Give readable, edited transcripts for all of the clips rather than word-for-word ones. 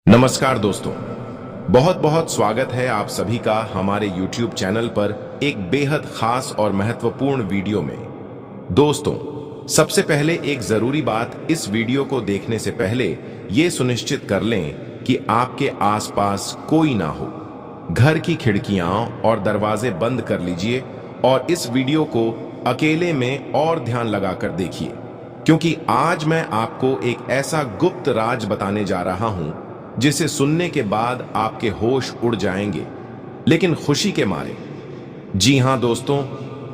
नमस्कार दोस्तों, बहुत बहुत स्वागत है आप सभी का हमारे YouTube चैनल पर एक बेहद खास और महत्वपूर्ण वीडियो में। दोस्तों, सबसे पहले एक जरूरी बात, इस वीडियो को देखने से पहले ये सुनिश्चित कर लें कि आपके आसपास कोई ना हो। घर की खिड़कियां और दरवाजे बंद कर लीजिए और इस वीडियो को अकेले में और ध्यान लगाकर देखिए, क्योंकि आज मैं आपको एक ऐसा गुप्त राज बताने जा रहा हूं जिसे सुनने के बाद आपके होश उड़ जाएंगे, लेकिन खुशी के मारे। जी हां दोस्तों,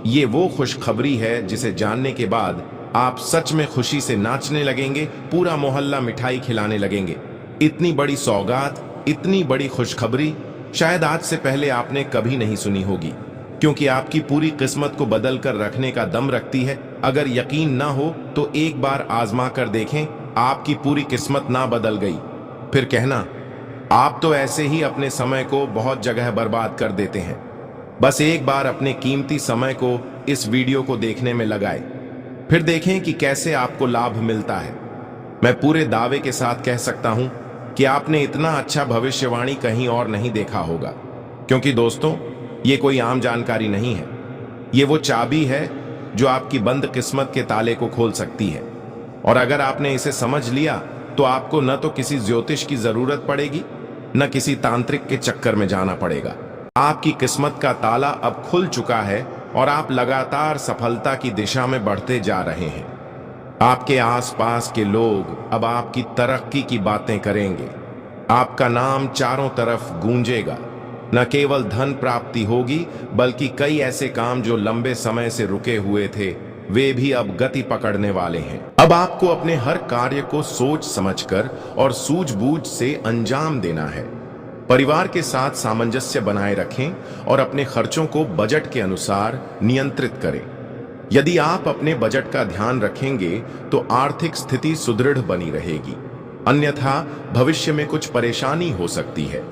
ये वो खुशखबरी है जिसे जानने के बाद आप सच में खुशी से नाचने लगेंगे, पूरा मोहल्ला मिठाई खिलाने लगेंगे। इतनी बड़ी सौगात, इतनी बड़ी खुशखबरी शायद आज से पहले आपने कभी नहीं सुनी होगी, क्योंकि आपकी पूरी किस्मत को बदल कर रखने का दम रखती है। अगर यकीन ना हो तो एक बार आजमा कर देखें, आपकी पूरी किस्मत ना बदल गई, फिर कहना आप तो ऐसे ही अपने समय को बहुत जगह बर्बाद कर देते हैं। बस एक बार अपने कीमती समय को इस वीडियो को देखने में लगाए, फिर देखें कि कैसे आपको लाभ मिलता है। मैं पूरे दावे के साथ कह सकता हूं कि आपने इतना अच्छा भविष्यवाणी कहीं और नहीं देखा होगा, क्योंकि दोस्तों, ये कोई आम जानकारी नहीं है। ये वो चाबी है जो आपकी बंद किस्मत के ताले को खोल सकती है। और अगर आपने इसे समझ लिया तो आपको न तो किसी ज्योतिष की जरूरत पड़ेगी, न किसी तांत्रिक के चक्कर में जाना पड़ेगा। आपकी किस्मत का ताला अब खुल चुका है और आप लगातार सफलता की दिशा में बढ़ते जा रहे हैं। आपके आसपास के लोग अब आपकी तरक्की की बातें करेंगे। आपका नाम चारों तरफ गूंजेगा। न केवल धन प्राप्ति होगी, बल्कि कई ऐसे काम जो लंबे समय से रुके हुए थे, वे भी अब गति पकड़ने वाले हैं। अब आपको अपने हर कार्य को सोच समझकर और सूझबूझ से अंजाम देना है। परिवार के साथ सामंजस्य बनाए रखें और अपने खर्चों को बजट के अनुसार नियंत्रित करें। यदि आप अपने बजट का ध्यान रखेंगे तो आर्थिक स्थिति सुदृढ़ बनी रहेगी, अन्यथा भविष्य में कुछ परेशानी हो सकती है।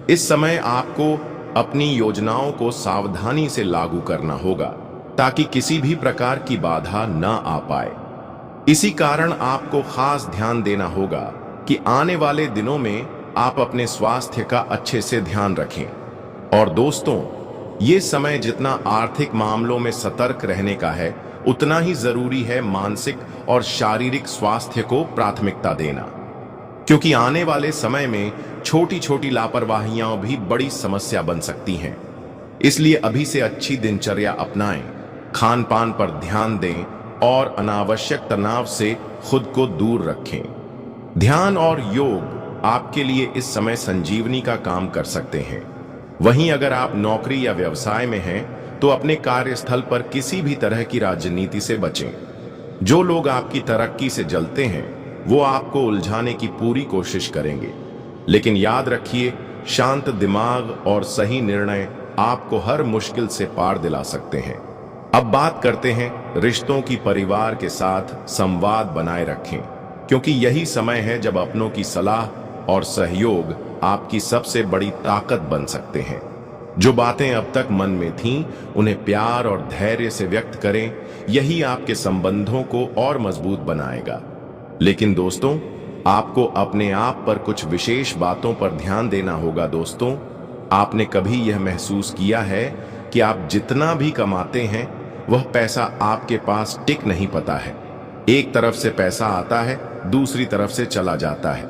इस समय आपको अपनी योजनाओं को सावधानी से लागू करना होगा, ताकि किसी भी प्रकार की बाधा न आ पाए। इसी कारण आपको खास ध्यान देना होगा कि आने वाले दिनों में आप अपने स्वास्थ्य का अच्छे से ध्यान रखें। और दोस्तों, ये समय जितना आर्थिक मामलों में सतर्क रहने का है, उतना ही जरूरी है मानसिक और शारीरिक स्वास्थ्य को प्राथमिकता देना, क्योंकि आने वाले समय में छोटी छोटी लापरवाहियां भी बड़ी समस्या बन सकती हैं। इसलिए अभी से अच्छी दिनचर्या अपनाएं, खान पान पर ध्यान दें और अनावश्यक तनाव से खुद को दूर रखें। ध्यान और योग आपके लिए इस समय संजीवनी का काम कर सकते हैं। वहीं अगर आप नौकरी या व्यवसाय में हैं, तो अपने कार्यस्थल पर किसी भी तरह की राजनीति से बचें। जो लोग आपकी तरक्की से जलते हैं, वो आपको उलझाने की पूरी कोशिश करेंगे, लेकिन याद रखिए, शांत दिमाग और सही निर्णय आपको हर मुश्किल से पार दिला सकते हैं। अब बात करते हैं रिश्तों की। परिवार के साथ संवाद बनाए रखें, क्योंकि यही समय है जब अपनों की सलाह और सहयोग आपकी सबसे बड़ी ताकत बन सकते हैं। जो बातें अब तक मन में थीं, उन्हें प्यार और धैर्य से व्यक्त करें। यही आपके संबंधों को और मजबूत बनाएगा। लेकिन दोस्तों, आपको अपने आप पर कुछ विशेष बातों पर ध्यान देना होगा। दोस्तों, आपने कभी यह महसूस किया है कि आप जितना भी कमाते हैं, वह पैसा आपके पास टिक नहीं पाता है? एक तरफ से पैसा आता है, दूसरी तरफ से चला जाता है।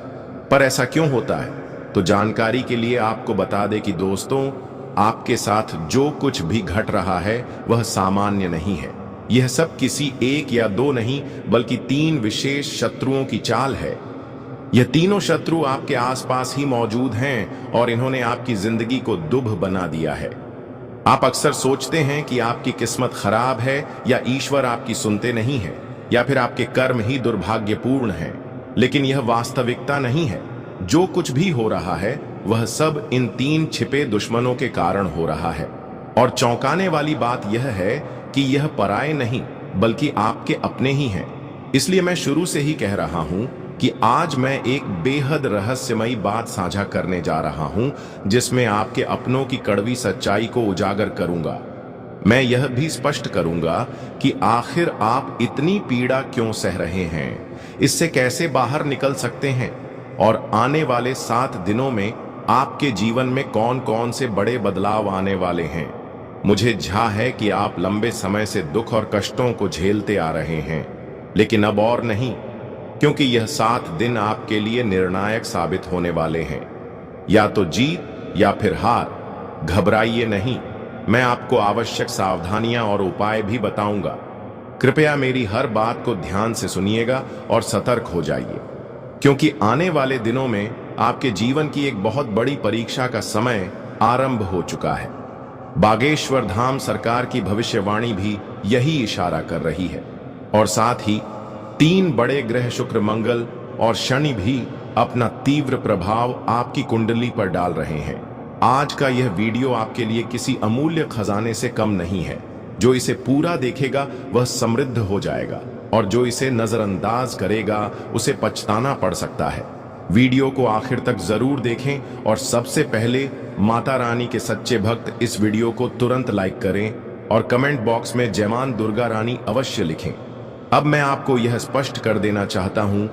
पर ऐसा क्यों होता है? तो जानकारी के लिए आपको बता दें कि दोस्तों, आपके साथ जो कुछ भी घट रहा है वह सामान्य नहीं है। यह सब किसी एक या दो नहीं, बल्कि 3 विशेष शत्रुओं की चाल है। यह तीनों शत्रु आपके आसपास ही मौजूद हैं और इन्होंने आपकी जिंदगी को दुभ बना दिया है। आप अक्सर सोचते हैं कि आपकी किस्मत खराब है, या ईश्वर आपकी सुनते नहीं है, या फिर आपके कर्म ही दुर्भाग्यपूर्ण हैं। लेकिन यह वास्तविकता नहीं है। जो कुछ भी हो रहा है, वह सब इन 3 छिपे दुश्मनों के कारण हो रहा है। और चौंकाने वाली बात यह है कि यह पराये नहीं, बल्कि आपके अपने ही हैं। इसलिए मैं शुरू से ही कह रहा हूं कि आज मैं एक बेहद रहस्यमयी बात साझा करने जा रहा हूं, जिसमें आपके अपनों की कड़वी सच्चाई को उजागर करूंगा। मैं यह भी स्पष्ट करूंगा कि आखिर आप इतनी पीड़ा क्यों सह रहे हैं, इससे कैसे बाहर निकल सकते हैं। और आने वाले 7 दिनों में आपके जीवन में कौन कौन से बड़े बदलाव आने वाले हैं। मुझे झा है कि आप लंबे समय से दुख और कष्टों को झेलते आ रहे हैं, लेकिन अब और नहीं, क्योंकि यह 7 दिन आपके लिए निर्णायक साबित होने वाले हैं। या तो जीत या फिर हार। घबराइए नहीं, मैं आपको आवश्यक सावधानियां और उपाय भी बताऊंगा। कृपया मेरी हर बात को ध्यान से सुनिएगा और सतर्क हो जाइए, क्योंकि आने वाले दिनों में आपके जीवन की एक बहुत बड़ी परीक्षा का समय आरंभ हो चुका है। बागेश्वर धाम सरकार की भविष्यवाणी भी यही इशारा कर रही है, और साथ ही 3 बड़े ग्रह शुक्र, मंगल और शनि भी अपना तीव्र प्रभाव आपकी कुंडली पर डाल रहे हैं। आज का यह वीडियो आपके लिए किसी अमूल्य खजाने से कम नहीं है। जो इसे पूरा देखेगा वह समृद्ध हो जाएगा, और जो इसे नजरअंदाज करेगा उसे पछताना पड़ सकता है। वीडियो को आखिर तक जरूर देखें, और सबसे पहले माता रानी के सच्चे भक्त इस वीडियो को तुरंत लाइक करें और कमेंट बॉक्स में जय मां दुर्गा रानी अवश्य लिखें। अब मैं आपको यह स्पष्ट कर देना चाहता हूं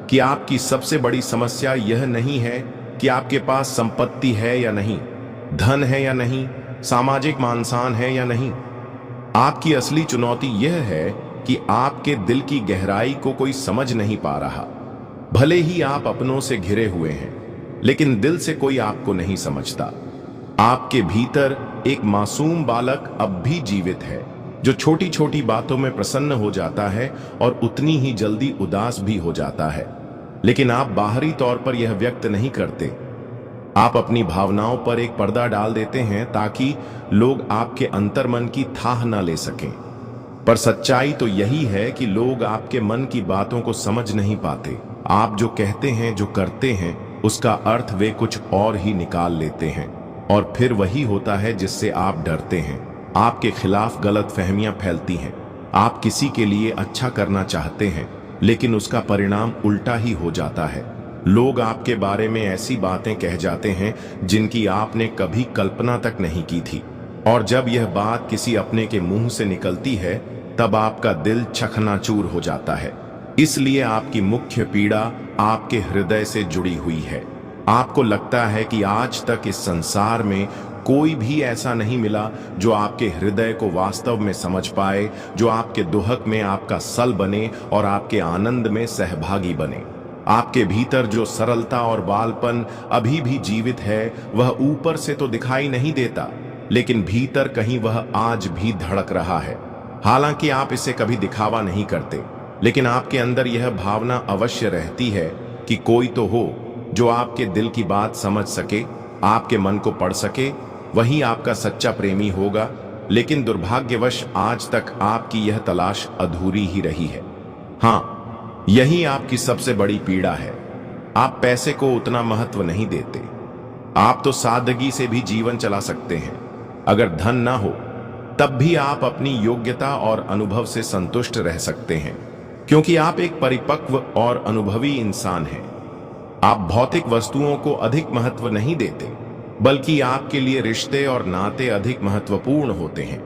कि आपकी सबसे बड़ी समस्या यह नहीं है कि आपके पास संपत्ति है या नहीं, धन है या नहीं, सामाजिक मान-सम्मान है या नहीं। आपकी असली चुनौती यह है कि आपके दिल की गहराई को कोई समझ नहीं पा रहा। भले ही आप अपनों से घिरे हुए हैं, लेकिन दिल से कोई आपको नहीं समझता। आपके भीतर एक मासूम बालक अब भी जीवित है, जो छोटी छोटी बातों में प्रसन्न हो जाता है और उतनी ही जल्दी उदास भी हो जाता है। लेकिन आप बाहरी तौर पर यह व्यक्त नहीं करते। आप अपनी भावनाओं पर एक पर्दा डाल देते हैं ताकि लोग आपके अंतर्मन की थाह न ले सकें। पर सच्चाई तो यही है कि लोग आपके मन की बातों को समझ नहीं पाते। आप जो कहते हैं, जो करते हैं, उसका अर्थ वे कुछ और ही निकाल लेते हैं, और फिर वही होता है जिससे आप डरते हैं। आपके खिलाफ गलतफहमियां फैलती हैं। आप किसी के लिए अच्छा करना चाहते हैं, लेकिन उसका परिणाम उल्टा ही हो जाता है। लोग आपके बारे में ऐसी बातें कह जाते हैं जिनकी आपने कभी कल्पना तक नहीं की थी, और जब यह बात किसी अपने के मुंह से निकलती है तब आपका दिल चकनाचूर हो जाता है। इसलिए आपकी मुख्य पीड़ा आपके हृदय से जुड़ी हुई है। आपको लगता है कि आज तक इस संसार में कोई भी ऐसा नहीं मिला जो आपके हृदय को वास्तव में समझ पाए, जो आपके दुहक में आपका सल बने और आपके आनंद में सहभागी बने। आपके भीतर जो सरलता और बालपन अभी भी जीवित है, वह ऊपर से तो दिखाई नहीं देता, लेकिन भीतर कहीं वह आज भी धड़क रहा है। हालांकि आप इसे कभी दिखावा नहीं करते, लेकिन आपके अंदर यह भावना अवश्य रहती है कि कोई तो हो जो आपके दिल की बात समझ सके, आपके मन को पढ़ सके। वही आपका सच्चा प्रेमी होगा। लेकिन दुर्भाग्यवश आज तक आपकी यह तलाश अधूरी ही रही है। हाँ, यही आपकी सबसे बड़ी पीड़ा है। आप पैसे को उतना महत्व नहीं देते। आप तो सादगी से भी जीवन चला सकते हैं। अगर धन ना हो तब भी आप अपनी योग्यता और अनुभव से संतुष्ट रह सकते हैं, क्योंकि आप एक परिपक्व और अनुभवी इंसान हैं। आप भौतिक वस्तुओं को अधिक महत्व नहीं देते, बल्कि आपके लिए रिश्ते और नाते अधिक महत्वपूर्ण होते हैं।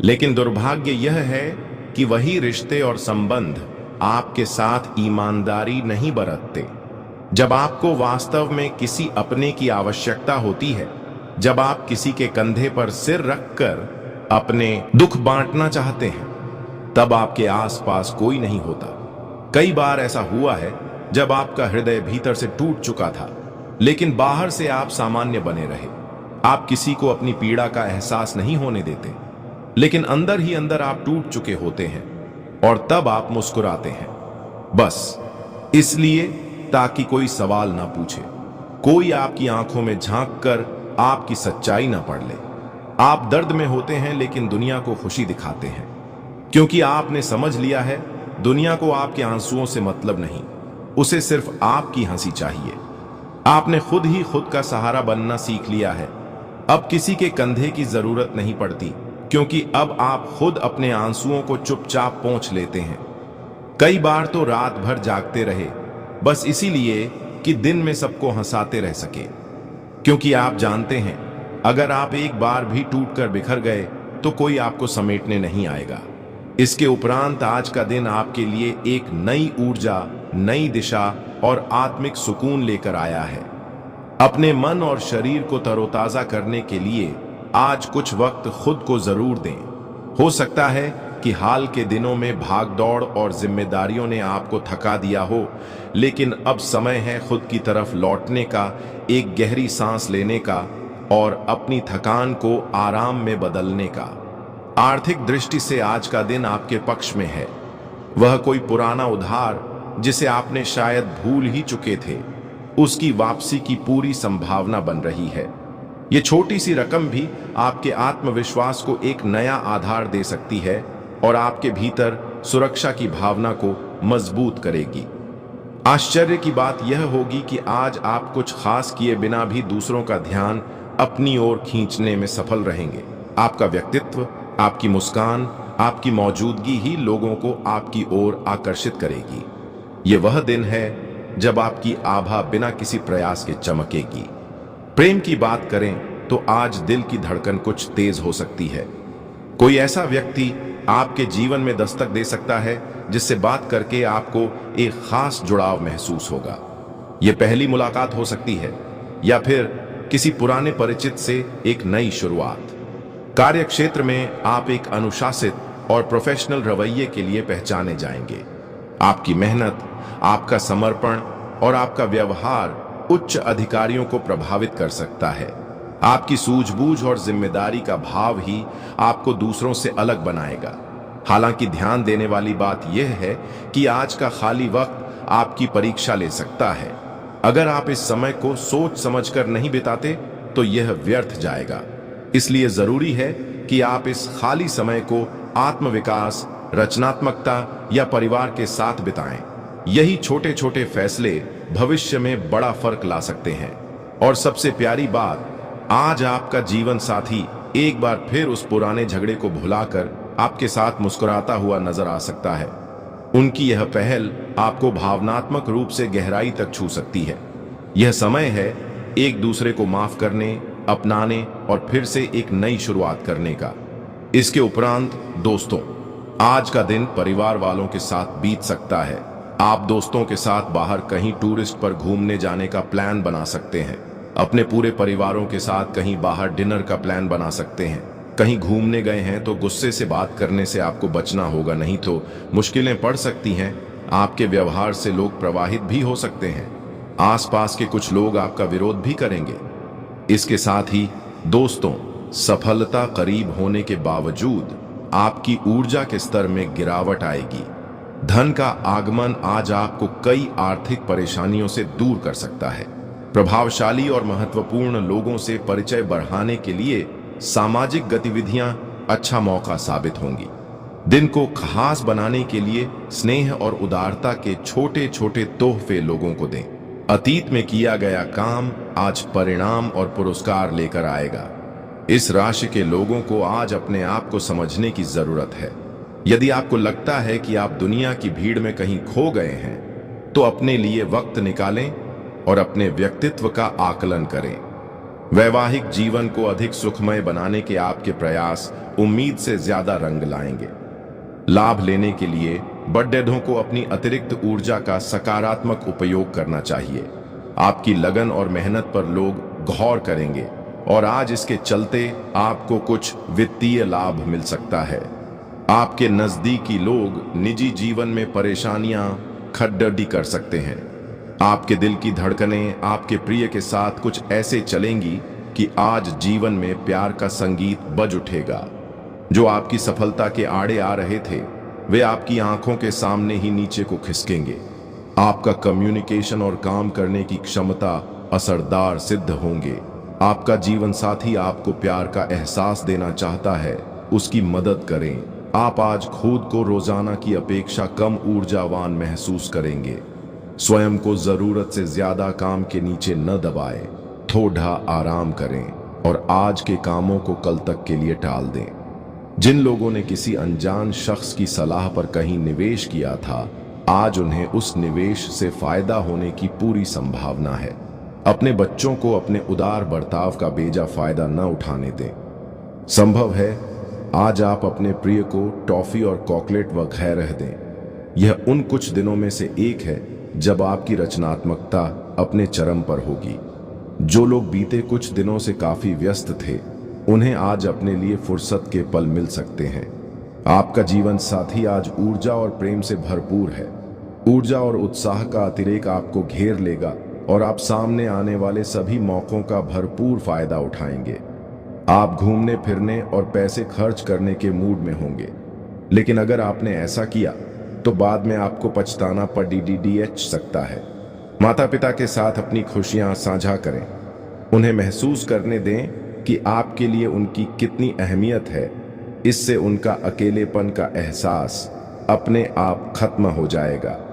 लेकिन दुर्भाग्य यह है कि वही रिश्ते और संबंध आपके साथ ईमानदारी नहीं बरतते। जब आपको वास्तव में किसी अपने की आवश्यकता होती है, जब आप किसी के कंधे पर सिर रखकर अपने दुख बांटना चाहते हैं, तब आपके आसपास कोई नहीं होता। कई बार ऐसा हुआ है जब आपका हृदय भीतर से टूट चुका था, लेकिन बाहर से आप सामान्य बने रहे। आप किसी को अपनी पीड़ा का एहसास नहीं होने देते, लेकिन अंदर ही अंदर आप टूट चुके होते हैं, और तब आप मुस्कुराते हैं, बस इसलिए ताकि कोई सवाल ना पूछे, कोई आपकी आंखों में झांककर आपकी सच्चाई ना पढ़ ले। आप दर्द में होते हैं, लेकिन दुनिया को खुशी दिखाते हैं, क्योंकि आपने समझ लिया है दुनिया को आपके आंसुओं से मतलब नहीं, उसे सिर्फ आपकी हंसी चाहिए। आपने खुद ही खुद का सहारा बनना सीख लिया है। अब किसी के कंधे की जरूरत नहीं पड़ती, क्योंकि अब आप खुद अपने आंसुओं को चुपचाप पोंछ लेते हैं। कई बार तो रात भर जागते रहे, बस इसीलिए कि दिन में सबको हंसाते रह सके, क्योंकि आप जानते हैं अगर आप एक बार भी टूटकर बिखर गए तो कोई आपको समेटने नहीं आएगा। इसके उपरांत आज का दिन आपके लिए एक नई ऊर्जा नई दिशा और आत्मिक सुकून लेकर आया है। अपने मन और शरीर को तरोताजा करने के लिए आज कुछ वक्त खुद को जरूर दें। हो सकता है कि हाल के दिनों में भागदौड़ और जिम्मेदारियों ने आपको थका दिया हो, लेकिन अब समय है खुद की तरफ लौटने का, एक गहरी सांस लेने का और अपनी थकान को आराम में बदलने का। आर्थिक दृष्टि से आज का दिन आपके पक्ष में है। वह कोई पुराना उधार जिसे आपने शायद भूल ही चुके थे, उसकी वापसी की पूरी संभावना बन रही है। ये छोटी सी रकम भी आपके आत्मविश्वास को एक नया आधार दे सकती है और आपके भीतर सुरक्षा की भावना को मजबूत करेगी। आश्चर्य की बात यह होगी कि आज आप कुछ खास किए बिना भी दूसरों का ध्यान अपनी ओर खींचने में सफल रहेंगे। आपका व्यक्तित्व, आपकी मुस्कान, आपकी मौजूदगी ही लोगों को आपकी ओर आकर्षित करेगी। ये वह दिन है जब आपकी आभा बिना किसी प्रयास के चमकेगी। प्रेम की बात करें तो आज दिल की धड़कन कुछ तेज हो सकती है। कोई ऐसा व्यक्ति आपके जीवन में दस्तक दे सकता है जिससे बात करके आपको एक खास जुड़ाव महसूस होगा। यह पहली मुलाकात हो सकती है या फिर किसी पुराने परिचित से एक नई शुरुआत। कार्य क्षेत्र में आप एक अनुशासित और प्रोफेशनल रवैये के लिए पहचाने जाएंगे। आपकी मेहनत, आपका समर्पण और आपका व्यवहार उच्च अधिकारियों को प्रभावित कर सकता है। आपकी सूझबूझ और जिम्मेदारी का भाव ही आपको दूसरों से अलग बनाएगा। हालांकि ध्यान देने वाली बात यह है कि आज का खाली वक्त आपकी परीक्षा ले सकता है। अगर आप इस समय को सोच समझकर नहीं बिताते तो यह व्यर्थ जाएगा। इसलिए जरूरी है कि आप इस खाली समय को आत्मविकास, रचनात्मकता या परिवार के साथ बिताएं। यही छोटे छोटे फैसले भविष्य में बड़ा फर्क ला सकते हैं। और सबसे प्यारी बात, आज आपका जीवन साथी एक बार फिर उस पुराने झगड़े को भुलाकर आपके साथ मुस्कुराता हुआ नजर आ सकता है। उनकी यह पहल आपको भावनात्मक रूप से गहराई तक छू सकती है। यह समय है एक दूसरे को माफ करने, अपनाने और फिर से एक नई शुरुआत करने का। इसके उपरांत दोस्तों, आज का दिन परिवार वालों के साथ बीत सकता है। आप दोस्तों के साथ बाहर कहीं टूरिस्ट पर घूमने जाने का प्लान बना सकते हैं। अपने पूरे परिवारों के साथ कहीं बाहर डिनर का प्लान बना सकते हैं। कहीं घूमने गए हैं तो गुस्से से बात करने से आपको बचना होगा, नहीं तो मुश्किलें पड़ सकती हैं। आपके व्यवहार से लोग प्रभावित भी हो सकते हैं। आसपास के कुछ लोग आपका विरोध भी करेंगे। इसके साथ ही दोस्तों, सफलता करीब होने के बावजूद आपकी ऊर्जा के स्तर में गिरावट आएगी। धन का आगमन आज आपको कई आर्थिक परेशानियों से दूर कर सकता है। प्रभावशाली और महत्वपूर्ण लोगों से परिचय बढ़ाने के लिए सामाजिक गतिविधियां अच्छा मौका साबित होंगी। दिन को खास बनाने के लिए स्नेह और उदारता के छोटे छोटे तोहफे लोगों को दें। अतीत में किया गया काम आज परिणाम और पुरस्कार लेकर आएगा। इस राशि के लोगों को आज अपने आप को समझने की जरूरत है। यदि आपको लगता है कि आप दुनिया की भीड़ में कहीं खो गए हैं, तो अपने लिए वक्त निकालें और अपने व्यक्तित्व का आकलन करें। वैवाहिक जीवन को अधिक सुखमय बनाने के आपके प्रयास उम्मीद से ज्यादा रंग लाएंगे। लाभ लेने के लिए बड़ेढों को अपनी अतिरिक्त ऊर्जा का सकारात्मक उपयोग करना चाहिए। आपकी लगन और मेहनत पर लोग गौर करेंगे और आज इसके चलते आपको कुछ वित्तीय लाभ मिल सकता है। आपके नजदीकी लोग निजी जीवन में परेशानियां खड्डडी कर सकते हैं। आपके दिल की धड़कनें आपके प्रिय के साथ कुछ ऐसे चलेंगी कि आज जीवन में प्यार का संगीत बज उठेगा। जो आपकी सफलता के आड़े आ रहे थे, वे आपकी आंखों के सामने ही नीचे को खिसकेंगे। आपका कम्युनिकेशन और काम करने की क्षमता असरदार सिद्ध होंगे। आपका जीवन साथी आपको प्यार का एहसास देना चाहता है, उसकी मदद करें। आप आज खुद को रोजाना की अपेक्षा कम ऊर्जावान महसूस करेंगे। स्वयं को जरूरत से ज्यादा काम के नीचे न दबाएं, थोड़ा आराम करें और आज के कामों को कल तक के लिए टाल दें। जिन लोगों ने किसी अनजान शख्स की सलाह पर कहीं निवेश किया था, आज उन्हें उस निवेश से फायदा होने की पूरी संभावना है। अपने बच्चों को अपने उदार बर्ताव का बेजा फायदा न उठाने दें। संभव है आज आप अपने प्रिय को टॉफी और चॉकलेट वगैरह दें। यह उन कुछ दिनों में से एक है जब आपकी रचनात्मकता अपने चरम पर होगी। जो लोग बीते कुछ दिनों से काफी व्यस्त थे, उन्हें आज अपने लिए फुर्सत के पल मिल सकते हैं। आपका जीवन साथी आज ऊर्जा और प्रेम से भरपूर है। ऊर्जा और उत्साह का अतिरेक आपको घेर लेगा और आप सामने आने वाले सभी मौकों का भरपूर फायदा उठाएंगे। आप घूमने फिरने और पैसे खर्च करने के मूड में होंगे, लेकिन अगर आपने ऐसा किया तो बाद में आपको पछताना पड़ सकता है। माता पिता के साथ अपनी खुशियां साझा करें। उन्हें महसूस करने दें कि आपके लिए उनकी कितनी अहमियत है। इससे उनका अकेलेपन का एहसास अपने आप खत्म हो जाएगा।